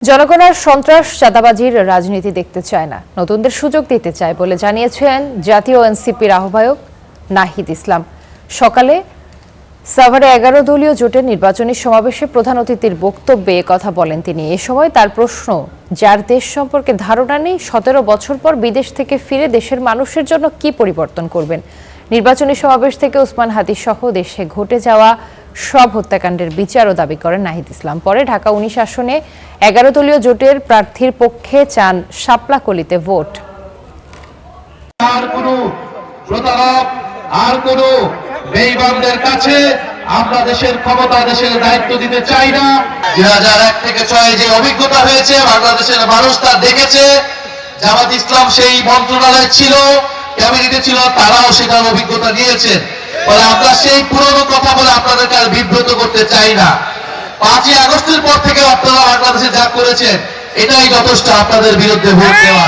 জনগণ আর সন্ত্রাস চাঁদাবাজির রাজনীতি দেখতে চায় না, নতুনদের সুযোগ দিতে চায় বলে জানিয়েছেন জাতীয় এনসিপির আহ্বায়ক নাহিদ ইসলাম। সকালে সাভারে 11 দলীয় জোটের নির্বাচনী সমাবেশে প্রধান অতিথির বক্তব্যে কথা বলেন তিনি। এ সময় তার প্রশ্ন, যার দেশ সম্পর্কে ধারণা নেই 17 বছর পর বিদেশ থেকে ফিরে দেশের মানুষের জন্য কি পরিবর্তন করবেন। নির্বাচনী সমাবেশ থেকে ওসমান হাদি সহ দেশে ঘটে যাওয়া সব হত্যাকাণ্ডের বিচারও দাবি করেন নাহিদ ইসলাম। পরে ঢাকা 19 আসনে 11 দলীয় জোটের প্রার্থীর পক্ষে চান শাপলাকলিতে ভোট। আর কোন বেঈমানদের কাছে আমরা দেশের ক্ষমতা, দেশের দায়িত্ব দিতে চাই না। 2001 থেকে 6 যে অভিজ্ঞতা হয়েছে বাংলাদেশের মানুষ তা দেখেছে। জামাত ইসলাম সেই মন্ত্রণালয়ে ছিল, ক্যাবিনেটে ছিল, তারাও সেটার অভিজ্ঞতা নিয়েছেন। ফলে আমরা সেই পুরনো কথা বলে আপনাদেরকে আর বিব্রত করতে চাই না। 5ই আগস্টের পর থেকে আপনারা বাংলাদেশে যা করেছেন এটাই যথেষ্ট আপনাদের বিরুদ্ধে ভোট দেওয়া।